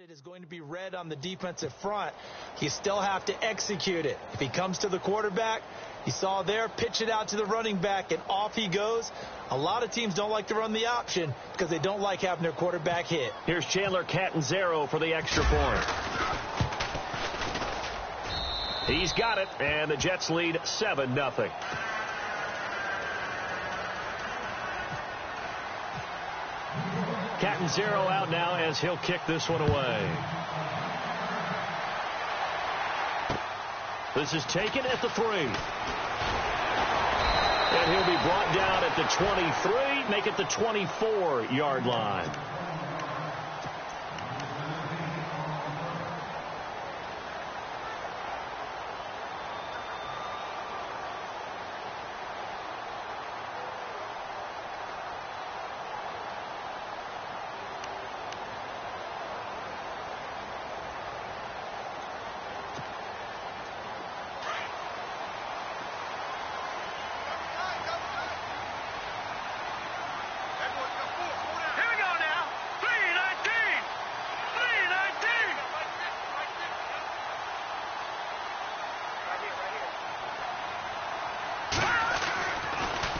It is going to be red on the defensive front. You still have to execute it. If he comes to the quarterback, you saw there, pitch it out to the running back, and off he goes. A lot of teams don't like to run the option because they don't like having their quarterback hit. Here's Chandler Catanzaro for the extra point. He's got it, and the Jets lead 7-0. Catanzaro out now as he'll kick this one away. This is taken at the 3. And he'll be brought down at the 23, make it the 24-yard line.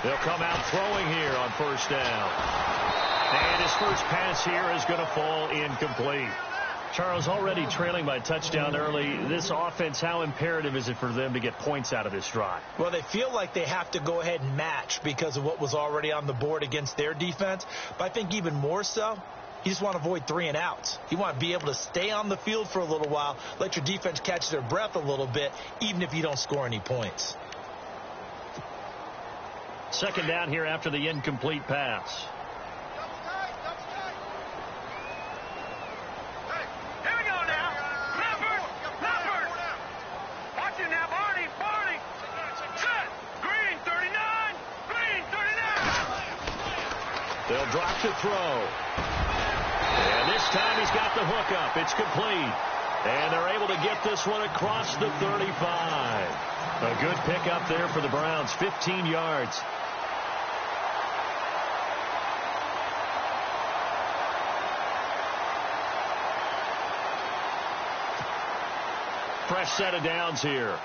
They'll come out throwing here on first down. And his first pass here is going to fall incomplete. Charles, already trailing by a touchdown early. This offense, how imperative is it for them to get points out of this drive? Well, they feel like they have to go ahead and match because of what was already on the board against their defense. But I think even more so, you just want to avoid 3 and outs. You want to be able to stay on the field for a little while, let your defense catch their breath a little bit, even if you don't score any points. Second down here after the incomplete pass. Here we go now. Leopard. Watch it now, Barney. Set. Green, 39. Green, 39. They'll drop to throw. And this time he's got the hook up. It's complete. And they're able to get this one across the 35. A good pickup there for the Browns, 15 yards. Fresh set of downs here.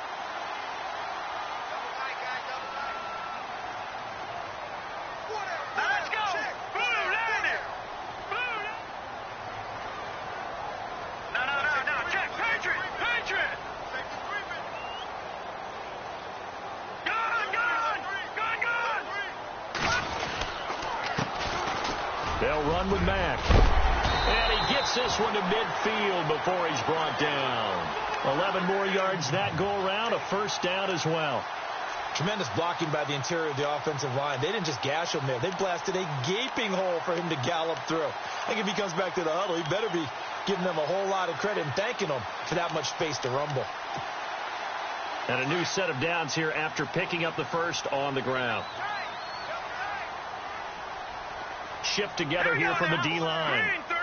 Let's go. Blue, land it. No. Check. Patriot. Gun. They'll run with Mack. And he gets this one to midfield before he's brought down. 11 more yards that go around, a first down as well. Tremendous blocking by the interior of the offensive line. They didn't just gash him there. They blasted a gaping hole for him to gallop through. I think if he comes back to the huddle, he better be giving them a whole lot of credit and thanking them for that much space to rumble. And a new set of downs here after picking up the first on the ground. Shift together here from the D-line. Green, 39.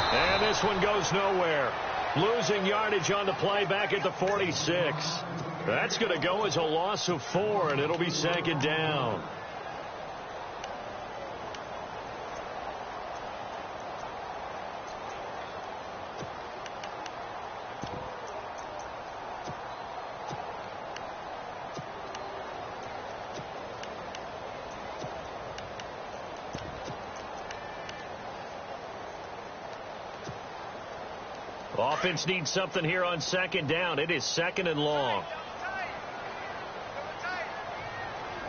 And this one goes nowhere. Losing yardage on the play back at the 46. That's going to go as a loss of 4, and it'll be second down. Offense needs something here on second down. It is second and long.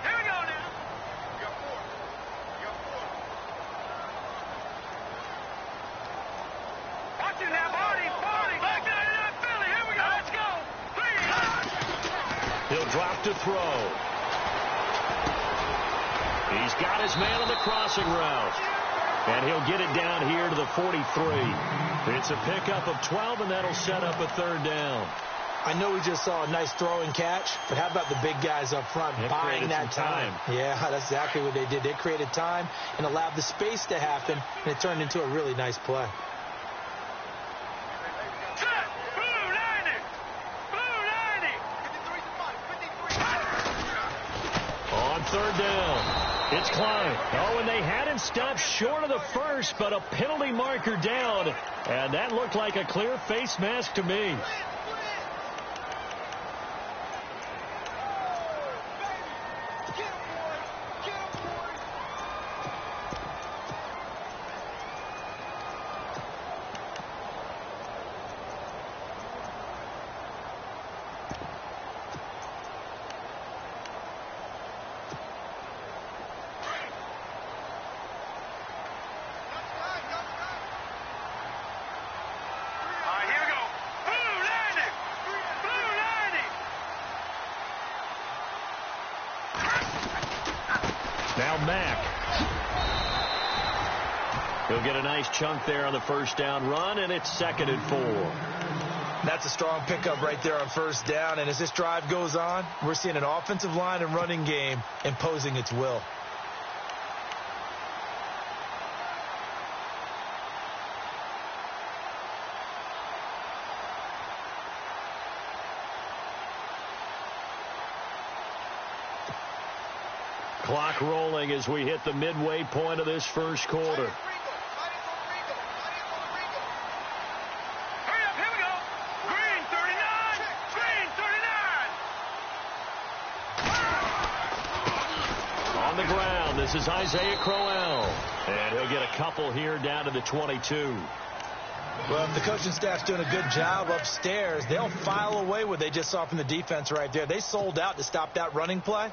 Here we go now. Watch it now, Barney. Back there in that Philly. Here we go. Let's go. He'll drop to throw. He's got his man on the crossing route. And he'll get it down here to the 43. It's a pickup of 12, and that'll set up a third down. I know we just saw a nice throw and catch, but how about the big guys up front buying that time? Yeah, that's exactly what they did. They created time and allowed the space to happen, and it turned into a really nice play. Blue 90. On third down, It's Klein. Oh, and they had him stopped short of the first, but a penalty marker down. And that looked like a clear face mask to me. Now Mack. He'll get a nice chunk there on the first down run, and it's 2nd and 4. That's a strong pickup right there on first down, and as this drive goes on, we're seeing an offensive line and running game imposing its will. Clock rolling as we hit the midway point of this first quarter. Hurry up, here we go. Green 39. Green 39. On the ground, this is Isaiah Crowell. And he'll get a couple here down to the 22. Well, if the coaching staff's doing a good job upstairs, they'll file away what they just saw from the defense right there. They sold out to stop that running play.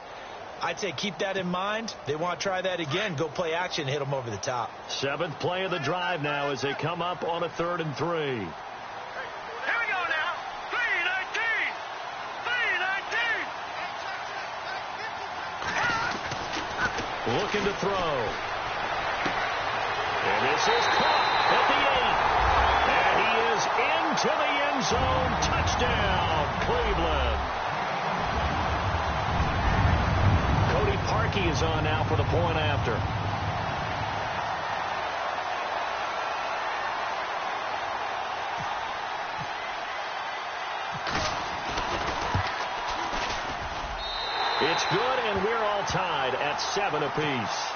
I'd say keep that in mind. They want to try that again. Go play action, hit them over the top. 7th play of the drive now as they come up on a 3rd and 3. Here we go now. 319. 319. Looking to throw. And this is caught at the 8. And he is into the end zone. Touchdown, Cleveland. Parkey is on now for the point after. It's good, and we're all tied at 7 apiece.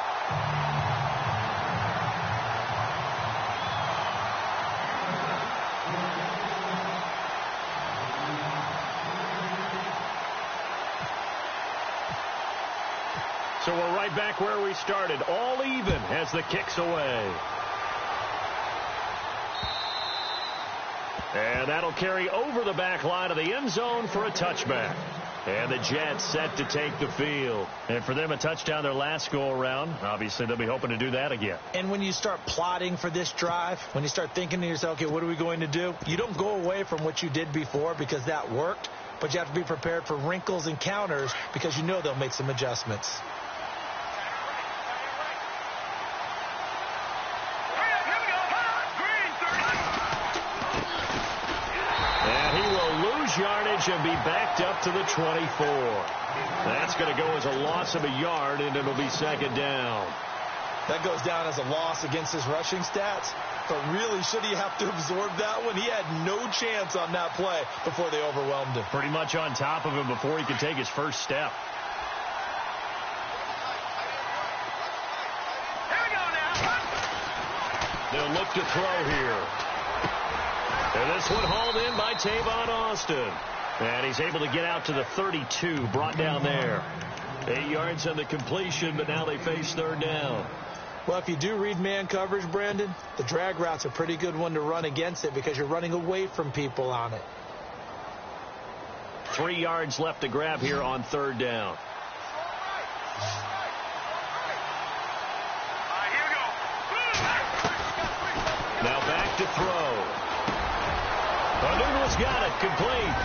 So we're right back where we started, all even as the kick's away. And that'll carry over the back line of the end zone for a touchback. And the Jets set to take the field. And for them, a touchdown their last go-around. Obviously, they'll be hoping to do that again. And when you start plotting for this drive, when you start thinking to yourself, okay, what are we going to do? You don't go away from what you did before because that worked, but you have to be prepared for wrinkles and counters because you know they'll make some adjustments. Yardage and be backed up to the 24. That's going to go as a loss of a yard, and it'll be 2nd down. That goes down as a loss against his rushing stats, but really should he have to absorb that one? He had no chance on that play before they overwhelmed him. Pretty much on top of him before he could take his first step. Here we go now. They'll look to throw here. And this one hauled in by Tavon Austin. And he's able to get out to the 32, brought down there. 8 yards on the completion, but now they face 3rd down. Well, if you do read man coverage, Brandon, the drag route's a pretty good one to run against it because you're running away from people on it. 3 yards left to grab here on 3rd down. Here we go. Now back to throw. Newman's got it, complete.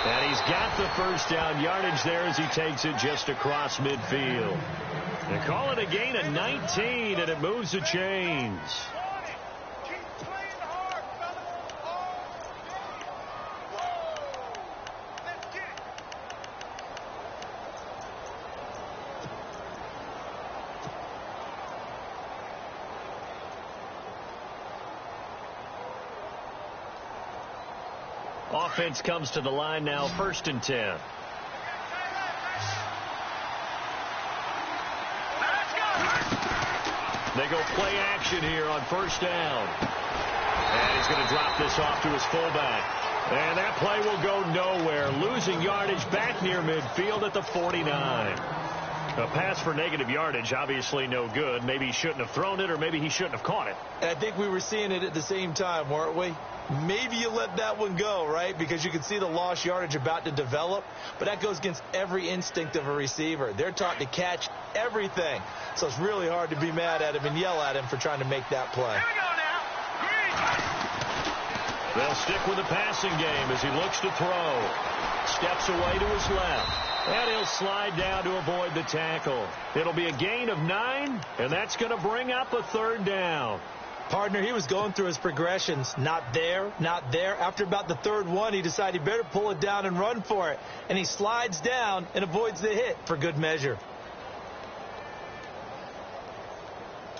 And he's got the first down yardage there as he takes it just across midfield. They call it a gain of 19, and it moves the chains. Offense comes to the line now, 1st and 10. They go play action here on first down. And he's going to drop this off to his fullback. And that play will go nowhere. Losing yardage back near midfield at the 49. A pass for negative yardage, obviously no good. Maybe he shouldn't have thrown it, or maybe he shouldn't have caught it. And I think we were seeing it at the same time, weren't we? Maybe you let that one go, right? Because you can see the lost yardage about to develop. But that goes against every instinct of a receiver. They're taught to catch everything. So it's really hard to be mad at him and yell at him for trying to make that play. Here we go now. Green. They'll stick with the passing game as he looks to throw. Steps away to his left. And he'll slide down to avoid the tackle. It'll be a gain of 9, and that's going to bring up a third down. Partner, he was going through his progressions. Not there, not there. After about the third one, he decided he better pull it down and run for it. And he slides down and avoids the hit for good measure.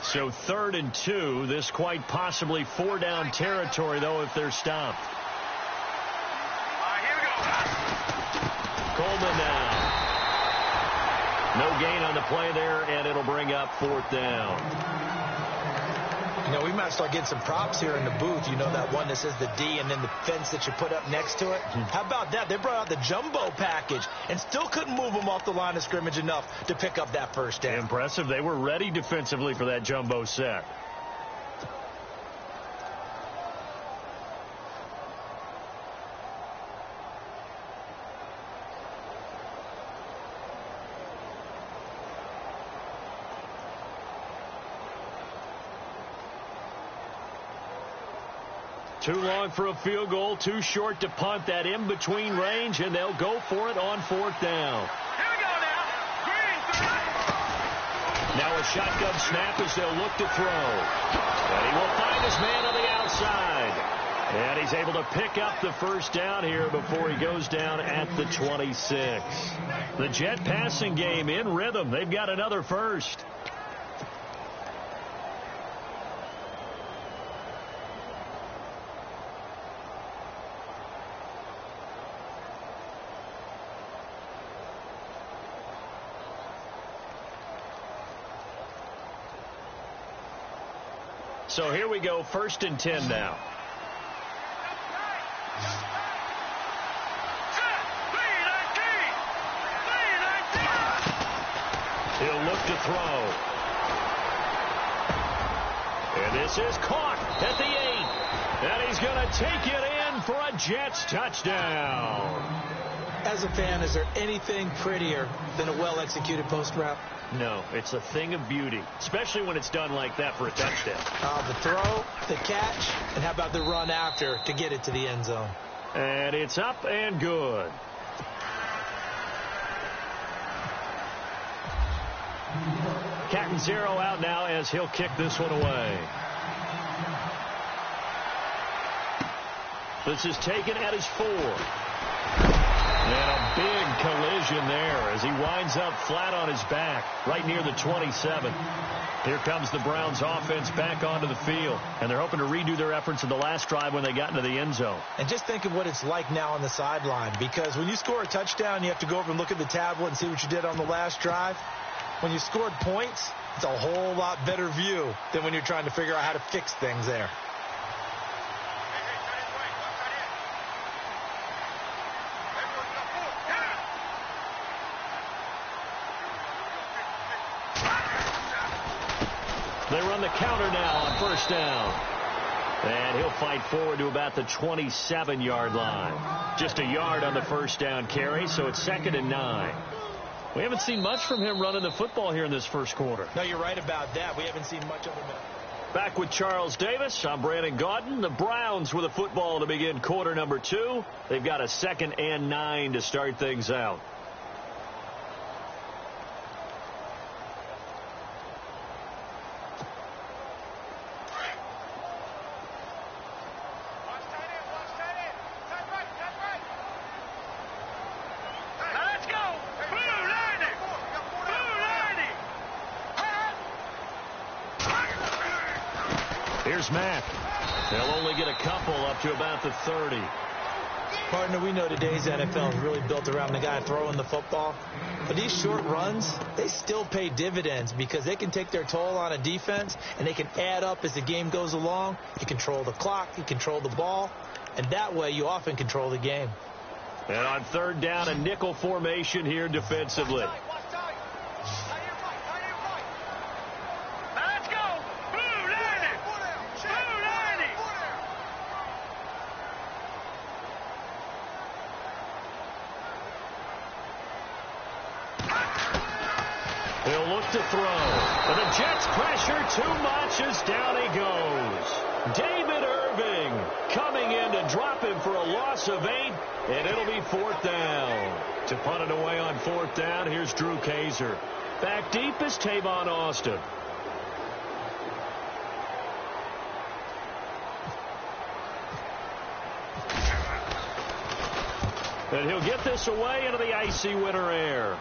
So 3rd and 2. This quite possibly 4-down territory, though, if they're stopped. All right, here we go. Coleman now. No gain on the play there, and it'll bring up 4th down. You know, we might start getting some props here in the booth. You know, that one that says the D and then the fence that you put up next to it? How about that? They brought out the jumbo package and still couldn't move them off the line of scrimmage enough to pick up that first down. Impressive. They were ready defensively for that jumbo set. Too long for a field goal, too short to punt. That in-between range, and they'll go for it on 4th down. Here we go now. Green. Now a shotgun snap as they'll look to throw. And he will find his man on the outside. And he's able to pick up the first down here before he goes down at the 26. The Jet passing game in rhythm. They've got another first. So here we go, 1st and 10 now. He'll look to throw. And this is caught at the 8. And he's going to take it in for a Jets touchdown. As a fan, is there anything prettier than a well-executed post route? No, it's a thing of beauty, especially when it's done like that for a touchdown. The throw, the catch, and how about the run after to get it to the end zone? And it's up and good. Cat and 0 out now as he'll kick this one away. This is taken at his 4. And a big collision there as he winds up flat on his back right near the 27. Here comes the Browns offense back onto the field, and they're hoping to redo their efforts in the last drive when they got into the end zone. And just think of what it's like now on the sideline, because when you score a touchdown, you have to go over and look at the tablet and see what you did on the last drive. When you scored points, it's a whole lot better view than when you're trying to figure out how to fix things there. They run the counter now on first down. And he'll fight forward to about the 27-yard line. Just a yard on the first down carry, so it's 2nd and 9. We haven't seen much from him running the football here in this first quarter. No, you're right about that. We haven't seen much of him. Back with Charles Davis. I'm Brandon Gaudin. The Browns with a football to begin quarter number 2. They've got a 2nd and 9 to start things out. Here's Mack. They'll only get a couple up to about the 30. Partner, we know today's NFL is really built around the guy throwing the football. But these short runs, they still pay dividends because they can take their toll on a defense and they can add up as the game goes along. You control the clock, you control the ball, and that way you often control the game. And on third down, a nickel formation here defensively. He'll look to throw. And the Jets pressure too much as down he goes. David Irving coming in to drop him for a loss of 8, and it'll be 4th down. To punt it away on 4th down, here's Drew Kaiser. Back deep is Tavon Austin. And he'll get this away into the icy winter air.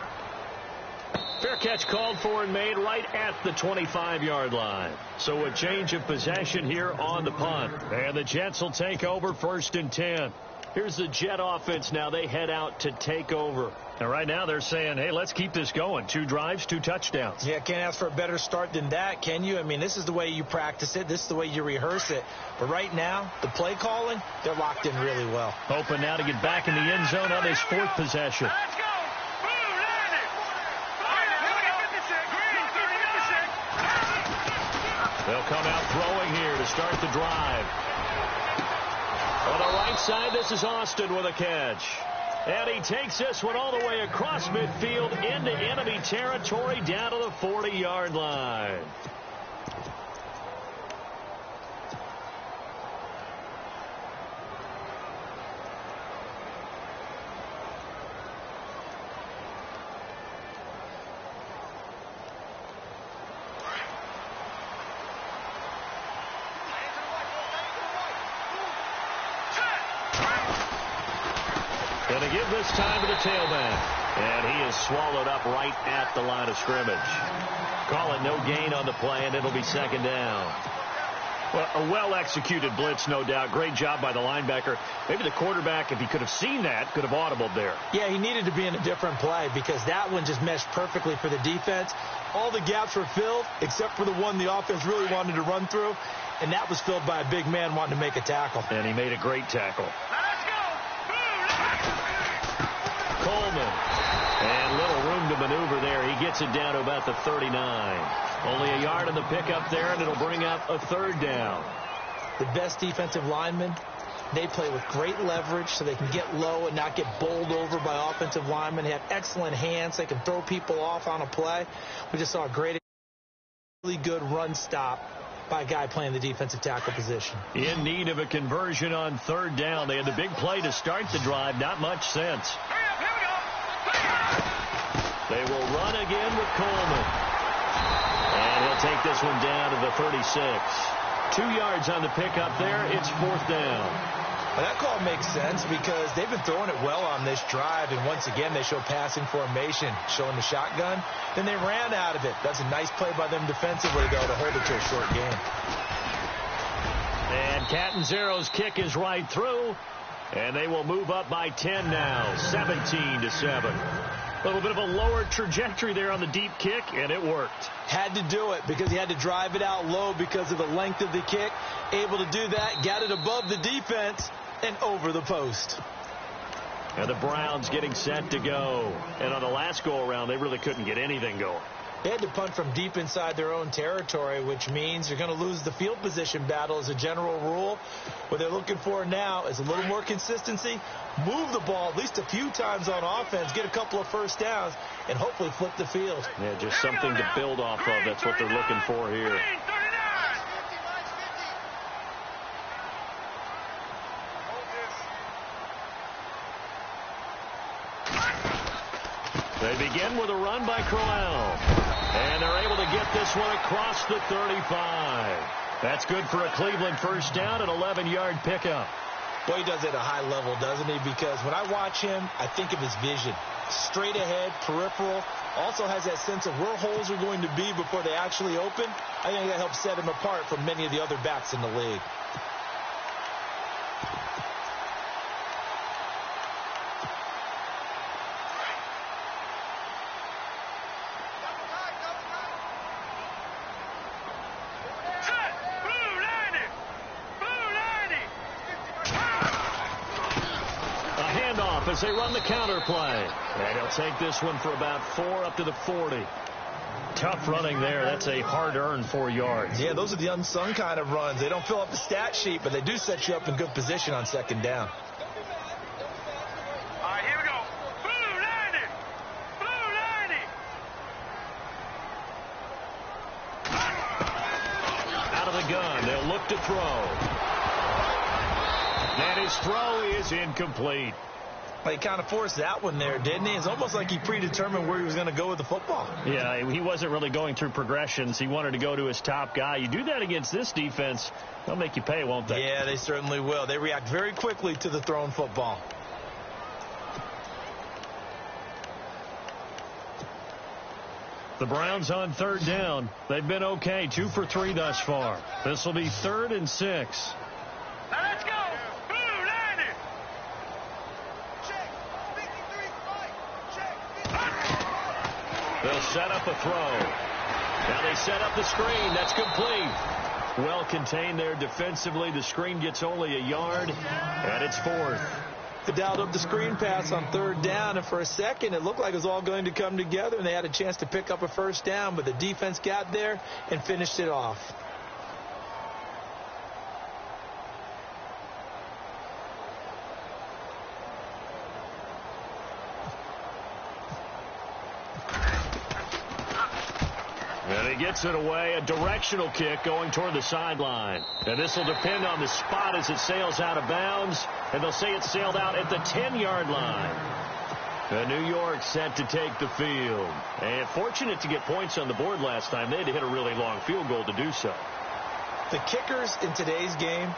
Fair catch called for and made right at the 25-yard line. So a change of possession here on the punt. And the Jets will take over 1st and 10. Here's the Jet offense now. They head out to take over. And right now they're saying, hey, let's keep this going. 2 drives, 2 touchdowns. Yeah, can't ask for a better start than that, can you? I mean, this is the way you practice it. This is the way you rehearse it. But right now, the play calling, they're locked in really well. Hoping now to get back in the end zone on this 4th possession. They'll come out throwing here to start the drive. On the right side, this is Austin with a catch. And he takes this one all the way across midfield into enemy territory down to the 40-yard line. Going to give this time to the tailback. And he is swallowed up right at the line of scrimmage. Call it no gain on the play, and it'll be 2nd down. Well, a well-executed blitz, no doubt. Great job by the linebacker. Maybe the quarterback, if he could have seen that, could have audibled there. Yeah, he needed to be in a different play because that one just meshed perfectly for the defense. All the gaps were filled except for the one the offense really wanted to run through, and that was filled by a big man wanting to make a tackle. And he made a great tackle. Coleman. And little room to maneuver there. He gets it down to about the 39. Only a yard on the pickup there, and it'll bring up a 3rd down. The best defensive linemen, they play with great leverage so they can get low and not get bowled over by offensive linemen. They have excellent hands. They can throw people off on a play. We just saw a great, really good run stop by a guy playing the defensive tackle position. In need of a conversion on 3rd down. They had the big play to start the drive. Not much sense. They will run again with Coleman. And he'll take this one down to the 36. 2 yards on the pickup there. It's 4th down. Well, that call makes sense because they've been throwing it well on this drive. And once again, they show passing formation, showing the shotgun. Then they ran out of it. That's a nice play by them defensively, though, to hold it to a short game. And Catanzaro's kick is right through. And they will move up by 10 now, 17-7. A little bit of a lower trajectory there on the deep kick, and it worked. Had to do it because he had to drive it out low because of the length of the kick. Able to do that, got it above the defense and over the post. And the Browns getting set to go. And on the last go-around, they really couldn't get anything going. They had to punt from deep inside their own territory, which means you're going to lose the field position battle as a general rule. What they're looking for now is a little more consistency, move the ball at least a few times on offense, get a couple of 1st downs, and hopefully flip the field. Yeah, just something to build off of. That's what they're looking for here. They begin with a run by Crowell. And they're able to get this one across the 35. That's good for a Cleveland 1st down, an 11-yard pickup. Boy, he does it at a high level, doesn't he? Because when I watch him, I think of his vision. Straight ahead, peripheral. Also has that sense of where holes are going to be before they actually open. I think that helps set him apart from many of the other backs in the league. off as they run the counter play. And he'll take this one for about 4 up to the 40. Tough running there. That's a hard-earned 4 yards. Yeah, those are the unsung kind of runs. They don't fill up the stat sheet, but they do set you up in good position on second down. All right, here we go. Blue 90. Blue 90. Out of the gun. They'll look to throw. And his throw is incomplete. He kind of forced that one there, didn't he? It's almost like he predetermined where he was going to go with the football. Yeah, he wasn't really going through progressions. He wanted to go to his top guy. You do that against this defense, they'll make you pay, won't they? Yeah, they certainly will. They react very quickly to the thrown football. The Browns on third down. They've been okay, 2 for 3 thus far. This will be 3rd and 6. Now let's go. Blue 90. They'll set up a throw. Now they set up the screen. That's complete. Well contained there defensively. The screen gets only a yard, and it's 4th. They dialed up the screen pass on third down, and for a second it looked like it was all going to come together, and they had a chance to pick up a first down, but the defense got there and finished it off. And he gets it away, a directional kick going toward the sideline. And this will depend on the spot as it sails out of bounds. And they'll say it sailed out at the 10-yard line. And New York set to take the field. And fortunate to get points on the board last time. They had to hit a really long field goal to do so. The kickers in today's game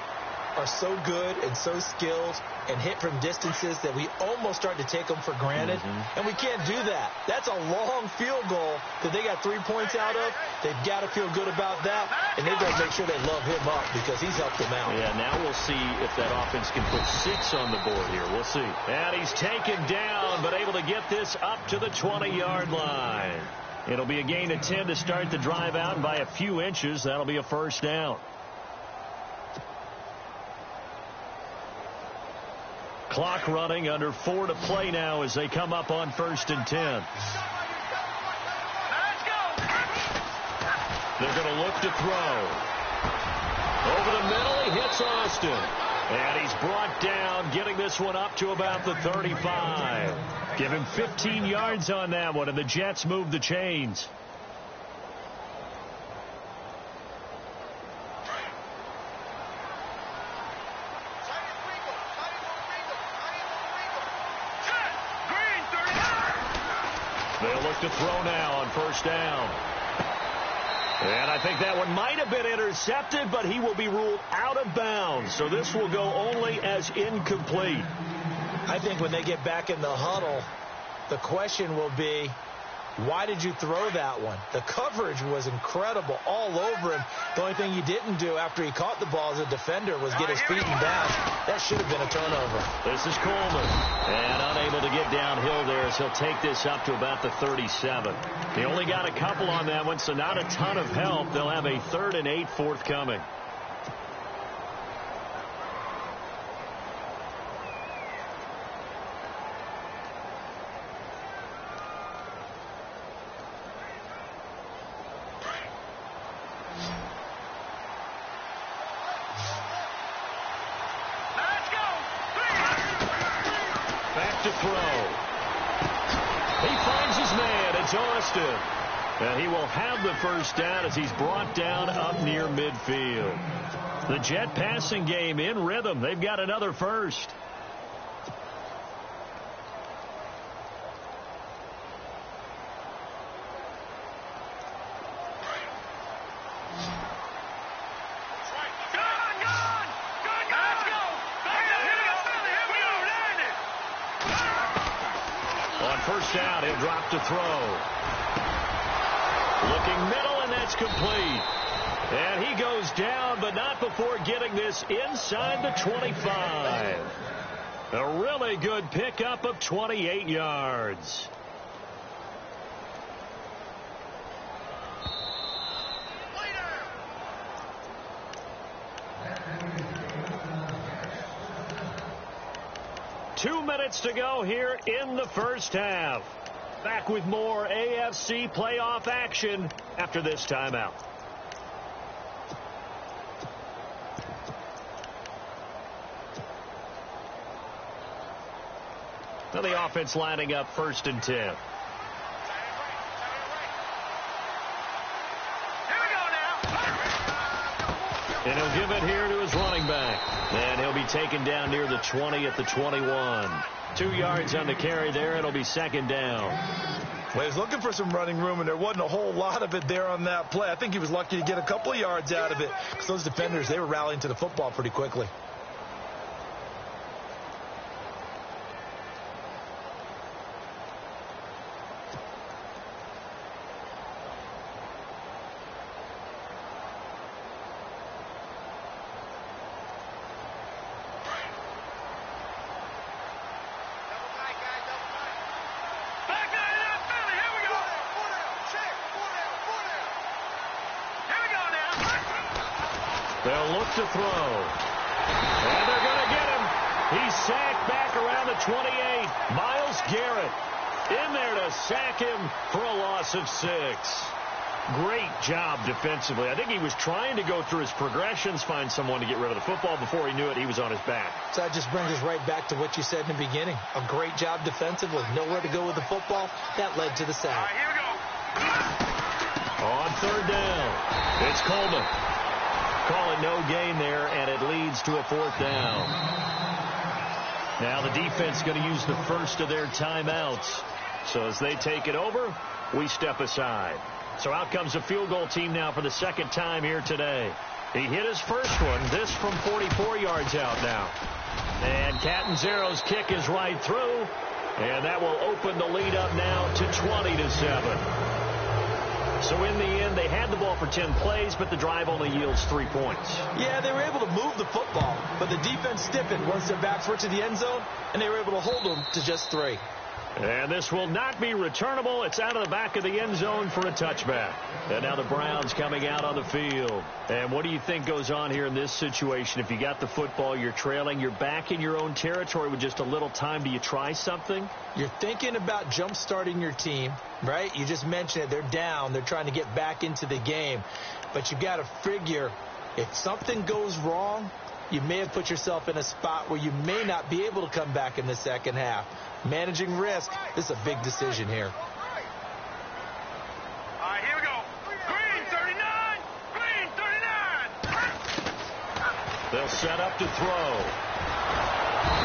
are so good and so skilled and hit from distances that we almost start to take them for granted. And we can't do that. That's a long field goal that they got 3 points out of. They've got to feel good about that, and they've got to make sure they love him up because he's helped them out. Yeah, now we'll see if that offense can put 6 on the board here. We'll see. And he's taken down, but able to get this up to the 20-yard line. It'll be a gain of 10 to start the drive out, and by a few inches, that'll be a first down. Clock running, under 4 to play now as they come up on 1st and 10. They're going to look to throw. Over the middle, he hits Austin. And he's brought down, getting this one up to about the 35. Give him 15 yards on that one, and the Jets move the chains. They'll look to throw now on 1st down. And I think that one might have been intercepted, but he will be ruled out of bounds. So this will go only as incomplete. I think when they get back in the huddle, the question will be, why did you throw that one? The coverage was incredible all over him. The only thing he didn't do after he caught the ball as a defender was get his feet in bounds. That should have been a turnover. This is Coleman. And unable to get downhill there as he'll take this up to about the 37. They only got a couple on that one, so not a ton of help. They'll have a 3rd and 8 forthcoming. To throw. He finds his man. It's Austin. And he will have the first down as he's brought down up near midfield. The Jet passing game in rhythm. They've got another first. First down, he'll drop to throw. Looking middle, and that's complete. And he goes down, but not before getting this inside the 25. A really good pickup of 28 yards. 2 minutes to go here in the first half. Back with more AFC playoff action after this timeout. Now the offense lining up 1st and 10. And he'll give it here to his running back. And he'll be taken down near the 20 at the 21. 2 yards on the carry there. It'll be 2nd down. Well, he's looking for some running room, and there wasn't a whole lot of it there on that play. I think he was lucky to get a couple of yards out of it because those defenders, they were rallying to the football pretty quickly. They'll look to throw. And they're going to get him. He's sacked back around the 28. Myles Garrett in there to sack him for a loss of 6. Great job defensively. I think he was trying to go through his progressions, find someone to get rid of the football. Before he knew it, he was on his back. So that just brings us right back to what you said in the beginning. A great job defensively. Nowhere to go with the football. That led to the sack. All right, here we go. On 3rd down, it's Coleman. Call it no gain there, and it leads to a 4th down. Now the defense going to use the first of their timeouts. So as they take it over, we step aside. So out comes a field goal team now for the 2nd time here today. He hit his first one, this from 44 yards out now. And Catanzaro's kick is right through, and that will open the lead up now to 20-7. So in the end, they had the ball for 10 plays, but the drive only yields 3 points. Yeah, they were able to move the football, but the defense stiffened once their backs were to the end zone, and they were able to hold them to just 3. And this will not be returnable. It's out of the back of the end zone for a touchback. And now the Browns coming out on the field. And what do you think goes on here in this situation? If you got the football, you're trailing, you're back in your own territory with just a little time. Do you try something? You're thinking about jump-starting your team, right? You just mentioned it. They're down. They're trying to get back into the game. But you've got to figure if something goes wrong, you may have put yourself in a spot where you may not be able to come back in the second half. Managing risk, this is a big decision here. All right, here we go. Green 39. Green 39. They'll set up to throw.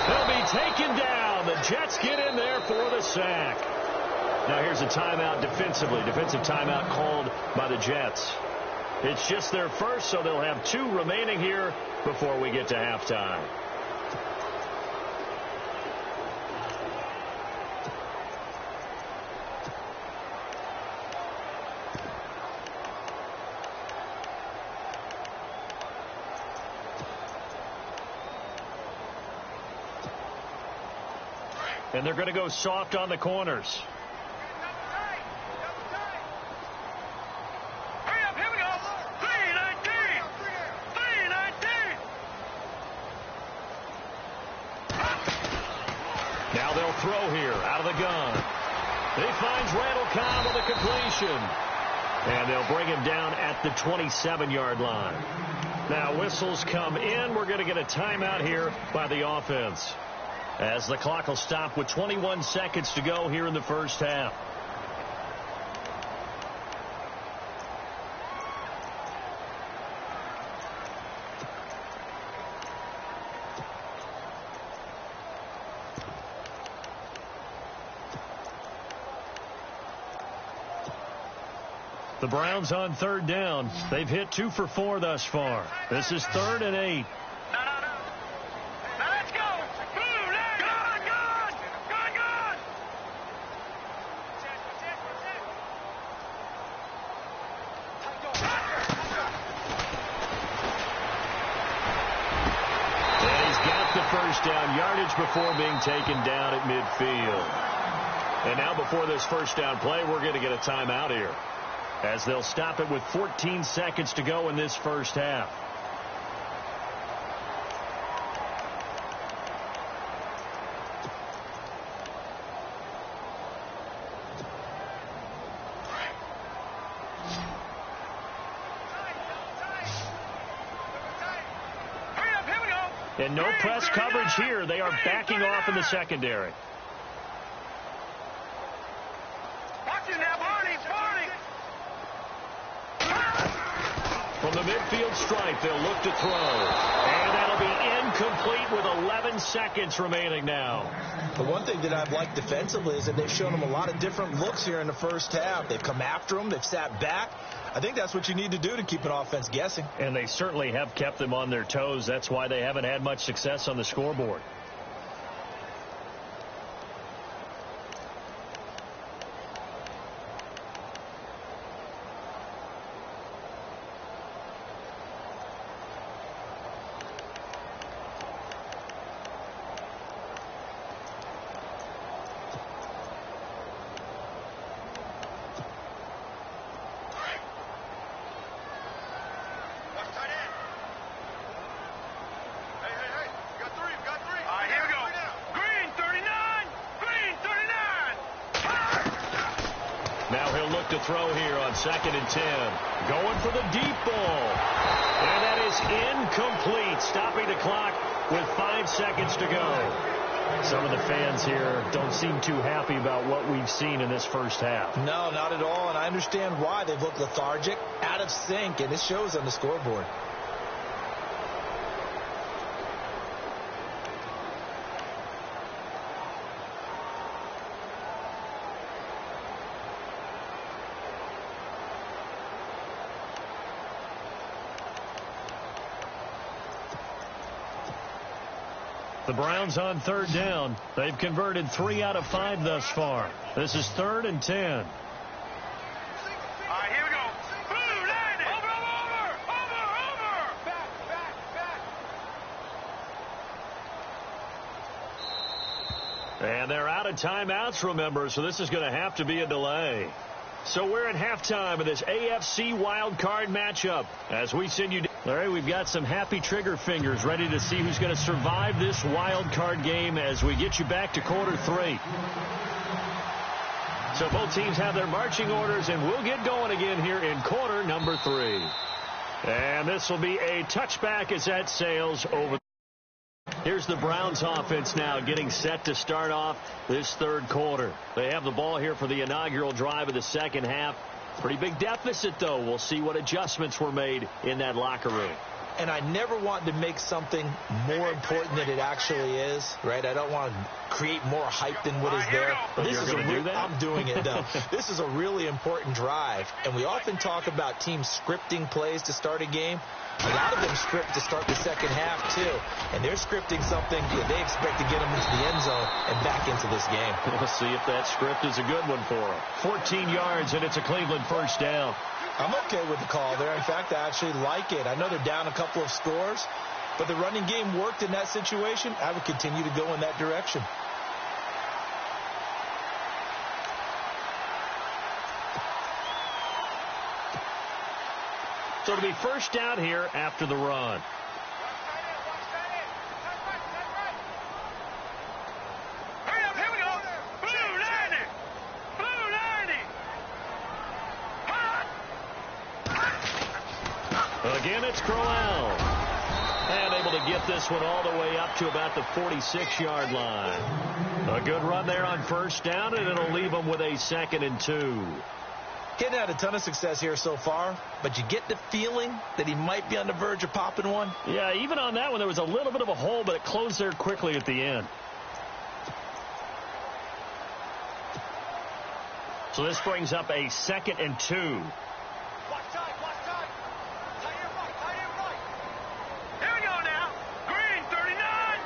They'll be taken down. The Jets get in there for the sack. Now here's a timeout defensively. Defensive timeout called by the Jets. It's just their first, so they'll have 2 remaining here before we get to halftime. And they're going to go soft on the corners. Hurry up, here we go. 319. 319. Now they'll throw here out of the gun. He finds Randall Cobb with a completion. And they'll bring him down at the 27-yard line. Now whistles come in. We're going to get a timeout here by the offense, as the clock will stop with 21 seconds to go here in the first half. The Browns on 3rd down. They've hit 2 for 4 thus far. This is 3rd and 8. No. Now let's go. Boom, good. And he's got the first down yardage before being taken down at midfield. And now before this first down play, we're going to get a timeout here, as they'll stop it with 14 seconds to go in this first half. And no press coverage here. They are backing off in the secondary. Watch it now, Barney. From the midfield stripe, they'll look to throw. And that'll be incomplete with 11 seconds remaining now. The one thing that I've liked defensively is that they've shown them a lot of different looks here in the first half. They've come after them. They've sat back. I think that's what you need to do to keep an offense guessing. And they certainly have kept them on their toes. That's why they haven't had much success on the scoreboard. To throw here on 2nd and 10. Going for the deep ball. And that is incomplete. Stopping the clock with 5 seconds to go. Some of the fans here don't seem too happy about what we've seen in this first half. No, not at all. And I understand why. They've looked lethargic, out of sync, and it shows on the scoreboard. The Browns on 3rd down. They've converted 3 out of 5 thus far. This is 3rd and 10. All right, here we go. Blue, line it. Over. Back. And they're out of timeouts, remember, so this is going to have to be a delay. So we're at halftime of this AFC wildcard matchup. As we send you... Larry, we've got some happy trigger fingers ready to see who's going to survive this wildcard game as we get you back to quarter 3. So both teams have their marching orders, and we'll get going again here in quarter number 3. And this will be a touchback as that sails over. Here's the Browns offense now getting set to start off this 3rd quarter. They have the ball here for the inaugural drive of the second half. Pretty big deficit, though. We'll see what adjustments were made in that locker room. And I never want to make something more important than it actually is, right? I don't want to create more hype than what is there. But you're going to do that? I'm doing it, though. This is a really important drive. And we often talk about teams scripting plays to start a game. A lot of them script to start the second half, too. And they're scripting something that they expect to get them into the end zone and back into this game. We'll see if that script is a good one for them. 14 yards, and it's a Cleveland first down. I'm okay with the call there. In fact, I actually like it. I know they're down a couple of scores, but the running game worked in that situation. I would continue to go in that direction. So it'll be first down here after the run. Here we go. Blue, line it. Again, it's Crowell. And able to get this one all the way up to about the 46-yard line. A good run there on first down, and it'll leave them with a 2nd and 2. Hadn't had a ton of success here so far, but you get the feeling that he might be on the verge of popping one. Yeah, even on that one, there was a little bit of a hole, but it closed there quickly at the end. So this brings up a 2nd and 2. Watch time. Tight end right. Here we go now. Green 39.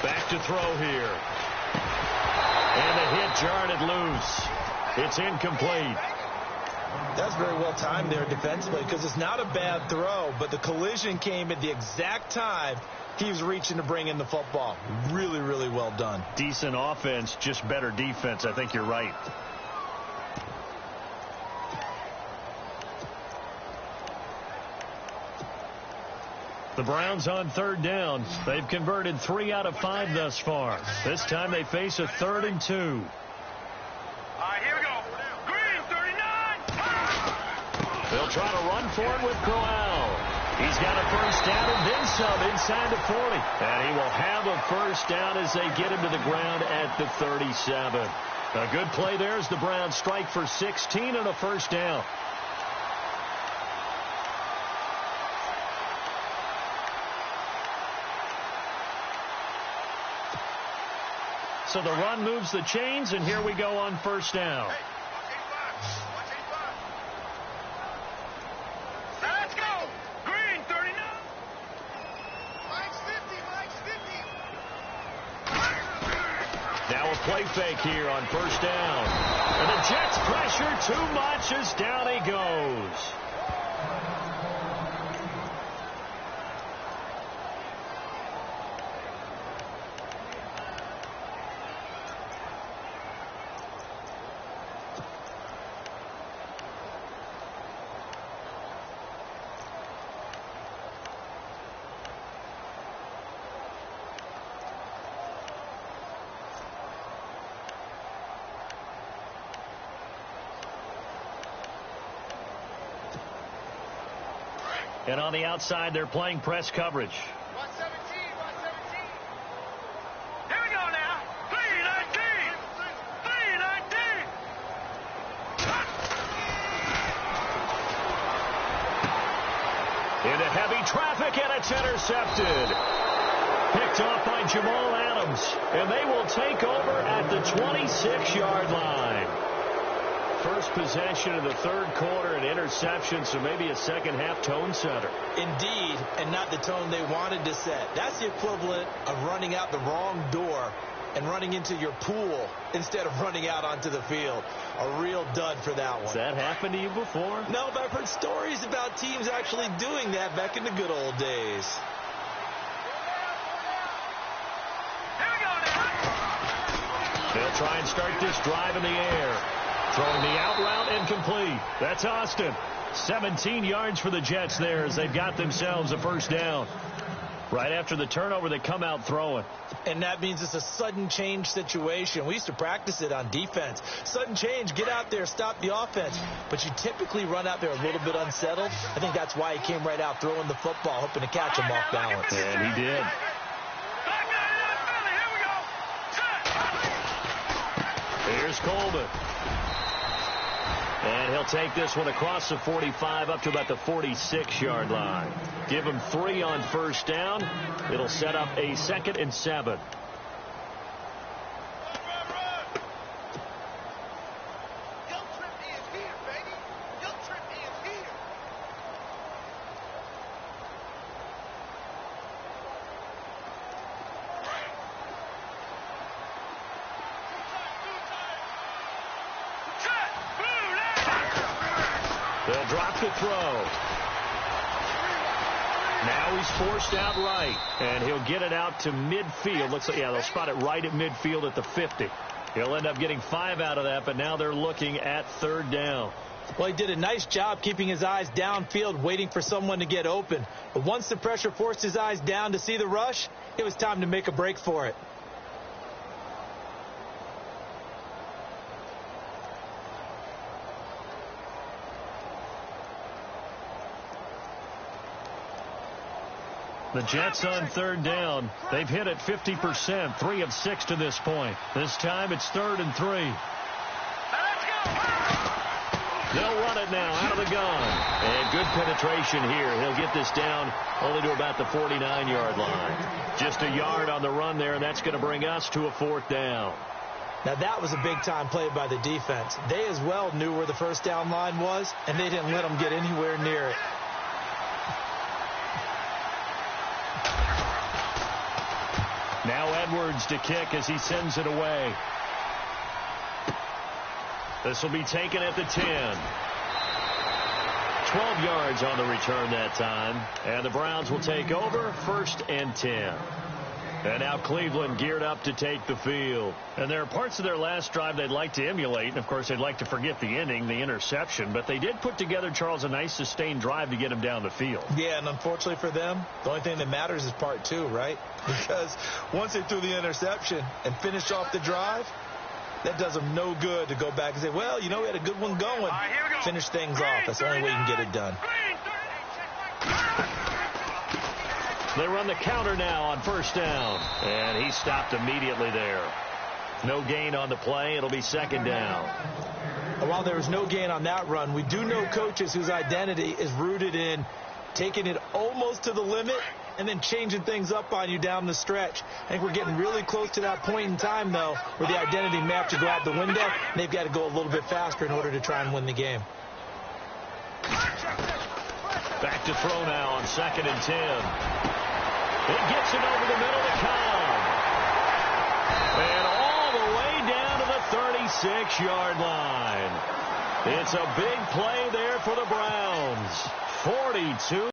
Back to throw here. And the hit jarred it loose. It's incomplete. That's very well timed there defensively because it's not a bad throw, but the collision came at the exact time he was reaching to bring in the football. Really, really well done. Decent offense, just better defense. I think you're right. The Browns on 3rd down. They've converted 3 out of 5 thus far. This time they face a 3rd and 2. All right, here we go. Green 39. They'll try to run for it with Crowell. He's got a first down and then some inside the 40. And he will have a first down as they get him to the ground at the 37. A good play there as the Browns strike for 16 and a first down. So the run moves the chains, and here we go on first down. Let's go! Green, 39. Mike's 50. Now a play fake here on first down. And the Jets pressure too much as down he goes. And on the outside, they're playing press coverage. 117, 117. Here we go now. 319. 319. Into heavy traffic, and it's intercepted. Picked off by Jamal Adams. And they will take over at the 26-yard line. First possession of the third quarter, an interception, so maybe a second-half tone setter. Indeed, and not the tone they wanted to set. That's the equivalent of running out the wrong door and running into your pool instead of running out onto the field. A real dud for that one. Has that happened to you before? No, but I've heard stories about teams actually doing that back in the good old days. Here we go now. They'll try and start this drive in the air. Throwing the out route incomplete. That's Austin. 17 yards for the Jets there as they've got themselves a first down. Right after the turnover, they come out throwing. And that means it's a sudden change situation. We used to practice it on defense. Sudden change, get out there, stop the offense. But you typically run out there a little bit unsettled. I think that's why he came right out throwing the football, hoping to catch him off balance. And he did. Here's Coleman. And he'll take this one across the 45 up to about the 46-yard line. Give him 3 on first down. It'll set up a 2nd and 7. They'll drop the throw. Now he's forced out right, and he'll get it out to midfield. Looks like, yeah, they'll spot it right at midfield at the 50. He'll end up getting 5 out of that, but now they're looking at third down. Well, he did a nice job keeping his eyes downfield, waiting for someone to get open. But once the pressure forced his eyes down to see the rush, it was time to make a break for it. The Jets on third down. They've hit it 50%, 3 of 6 to this point. This time it's 3rd and 3. They'll run it now out of the gun. And good penetration here. He'll get this down only to about the 49-yard line. Just a yard on the run there, and that's going to bring us to a 4th down. Now, that was a big-time play by the defense. They as well knew where the first down line was, and they didn't let them get anywhere near it. Now Edwards to kick as he sends it away. This will be taken at the 10. 12 yards on the return that time. And the Browns will take over 1st and 10. And now Cleveland geared up to take the field. And there are parts of their last drive they'd like to emulate. And, of course, they'd like to forget the ending, the interception. But they did put together, Charles, a nice sustained drive to get him down the field. Yeah, and unfortunately for them, the only thing that matters is part 2, right? Because once they threw the interception and finished off the drive, that does them no good to go back and say, well, you know, we had a good one going. Finish things off. That's the only way you can get it done. They run the counter now on first down. And he stopped immediately there. No gain on the play. It'll be second down. While there was no gain on that run, we do know coaches whose identity is rooted in taking it almost to the limit and then changing things up on you down the stretch. I think we're getting really close to that point in time, though, where the identity map should go out the window, and they've got to go a little bit faster in order to try and win the game. Back to throw now on 2nd and 10. It gets it over the middle to Cobb. And all the way down to the 36-yard line. It's a big play there for the Browns. 42.